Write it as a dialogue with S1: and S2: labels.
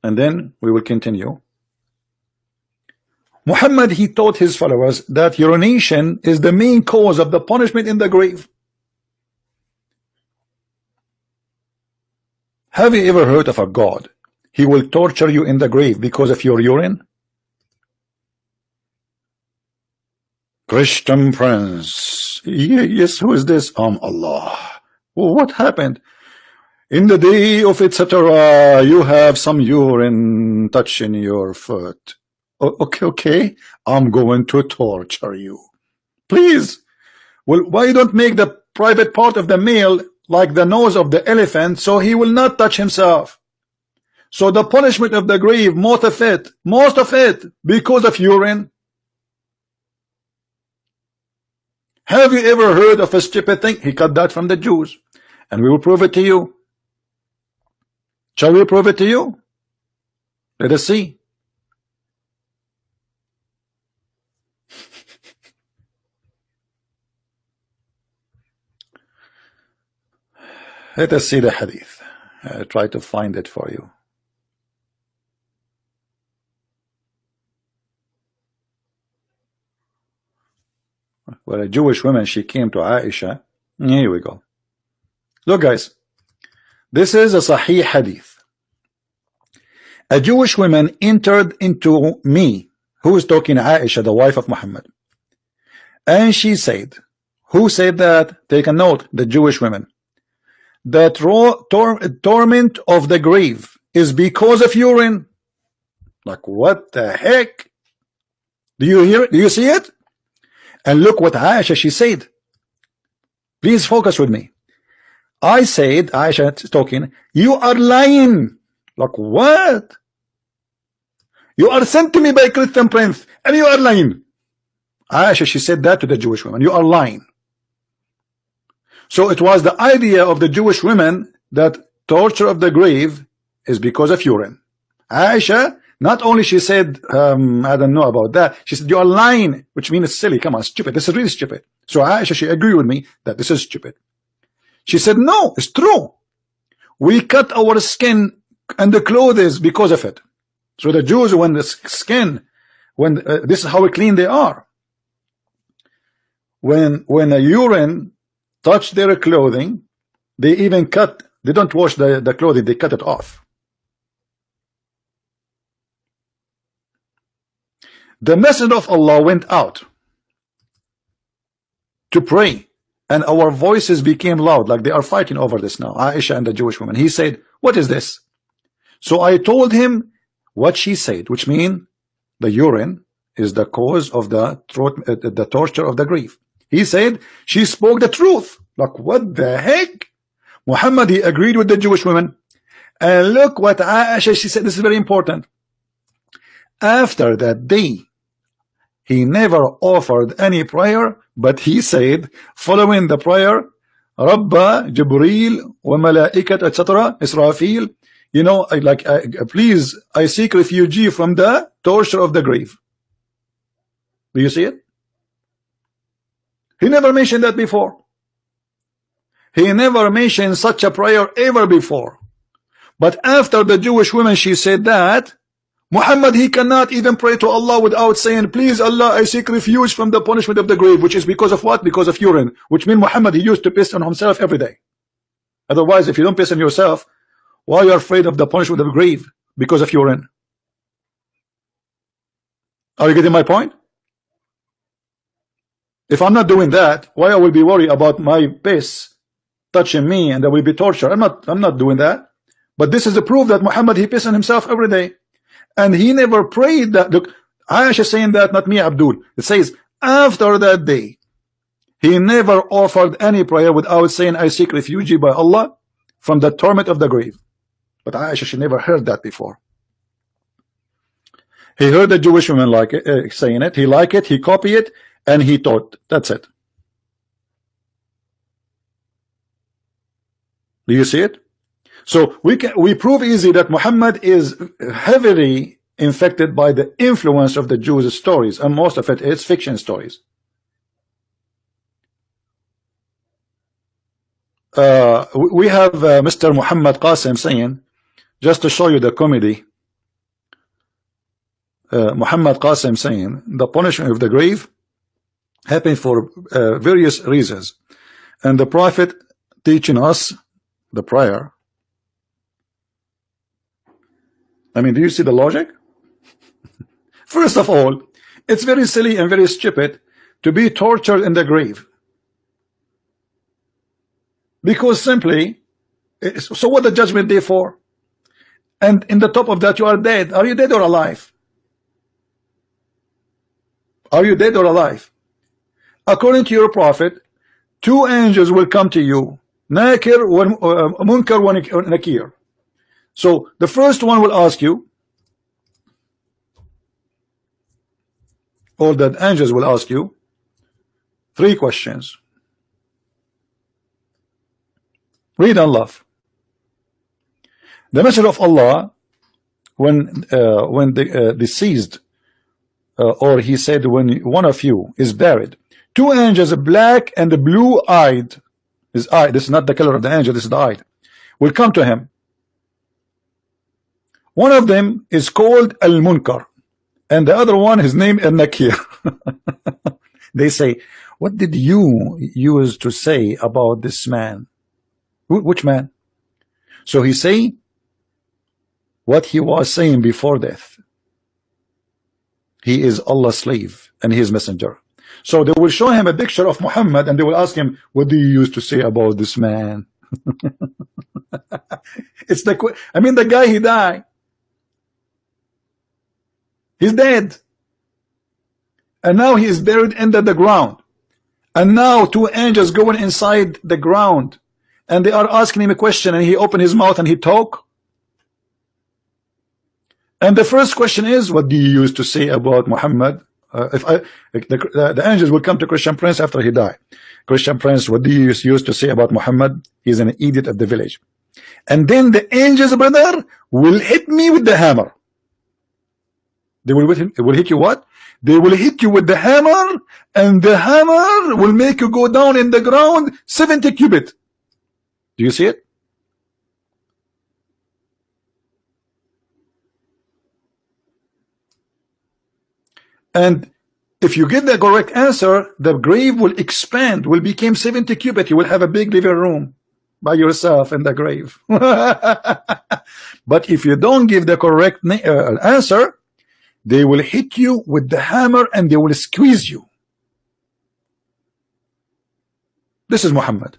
S1: and then we will continue. Muhammad, he taught his followers that urination is the main cause of the punishment in the grave. Have you ever heard of a God? He will torture you in the grave because of your urine? Christian friends, yes, who is this? Allah. Well, what happened? In the day of etc., you have some urine touching your foot. Okay, I'm going to torture you. Please. Well, why don't make the private part of the male like the nose of the elephant, so he will not touch himself? So the punishment of the grave, most of it, because of urine. Have you ever heard of a stupid thing? He got that from the Jews, and we will prove it to you. Shall we prove it to you? Let us see. Let us see the hadith. I'll try to find it for you. Well, a Jewish woman, she came to Aisha. Here we go. Look, guys, this is a Sahih hadith. A Jewish woman entered into me, who is talking, Aisha, the wife of Muhammad, and she said, who said that? Take a note, the Jewish women. That torment of the grave is because of urine. Like, what the heck? Do you hear it? Do you see it? And look what Aisha, she said. Please focus with me. I said, Aisha is talking, you are lying. Like, what? You are sent to me by Christian prince, and you are lying. Aisha, she said that to the Jewish woman. You are lying. So it was the idea of the Jewish women that torture of the grave is because of urine. Aisha, not only she said, I don't know about that, she said, you are lying, which means it's silly. Come on, stupid. This is really stupid. So Aisha, she agreed with me that this is stupid. She said, no, it's true. We cut our skin and the clothes because of it. So the Jews, when the skin, when this is how clean they are. When a urine touch their clothing, they even cut, they don't wash the clothing, they cut it off. The Messenger of Allah went out to pray, and our voices became loud, like they are fighting over this now, Aisha and the Jewish woman. He said, what is this? So I told him what she said, which means the urine is the cause of the torture of the grave. He said, she spoke the truth. Like, what the heck? Muhammad, he agreed with the Jewish woman. And look what Aisha, she said, this is very important. After that day, he never offered any prayer, but he said, following the prayer, Rabba, Jibreel, wa Malaikat, etc., Israfil, you know, please, I seek refuge from the torture of the grave. Do you see it? He never mentioned that before. He never mentioned such a prayer ever before. But after the Jewish woman, she said that, Muhammad, he cannot even pray to Allah without saying, please Allah, I seek refuge from the punishment of the grave, which is because of what? Because of urine, which means Muhammad, he used to piss on himself every day. Otherwise, if you don't piss on yourself, why are you afraid of the punishment of the grave? Because of urine. Are you getting my point? If I'm not doing that, why I will be worried about my piss touching me and there will be torture? I'm not doing that. But this is the proof that Muhammad, he pissed on himself every day. And he never prayed that. Look, Aisha saying that, not me, Abdul. It says, after that day, he never offered any prayer without saying, I seek refuge by Allah from the torment of the grave. But Aisha, she never heard that before. He heard the Jewish woman like it, saying it. He liked it, he copied it, and he taught. That's it. Do you see it? So we prove easy that Muhammad is heavily infected by the influence of the Jews' stories, and most of it is fiction stories. We have Mr. Muhammad Qasim saying, just to show you the comedy, Muhammad Qasim saying the punishment of the grave happened for various reasons, and the Prophet teaching us the prayer. I mean, do you see the logic? First of all, it's very silly and very stupid to be tortured in the grave, because simply, so what the judgment day for? And in the top of that, you are dead. Are you dead or alive? Are you dead or alive? According to your prophet, two angels will come to you, Nakir, Munkar, Nakir. So the first one will ask you, or that angels will ask you, three questions. Read and laugh. The Messenger of Allah, when the deceased, or he said, when one of you is buried, two angels, black and blue-eyed, his eye, this is not the color of the angel, this is the eye, will come to him. One of them is called Al-Munkar, and the other one, his name Al-Nakir. They say, what did you use to say about this man? Which man? So he say what he was saying before death. He is Allah's slave and his messenger. So they will show him a picture of Muhammad and they will ask him, what do you use to say about this man? It's the guy, he died. He's dead. And now he is buried under the ground. And now two angels going inside the ground and they are asking him a question, and he opened his mouth and he talk. And the first question is, what do you use to say about Muhammad? The angels will come to Christian Prince after he died. Christian Prince, what do you use to say about Muhammad? He's an idiot of the village. And then the angels, brother, will hit me with the hammer. They will hit you what? They will hit you with the hammer, and the hammer will make you go down in the ground 70 cubits. Do you see it? And if you get the correct answer, the grave will expand, will become 70 cubits. You will have a big living room by yourself in the grave. But if you don't give the correct answer, they will hit you with the hammer and they will squeeze you. This is Muhammad.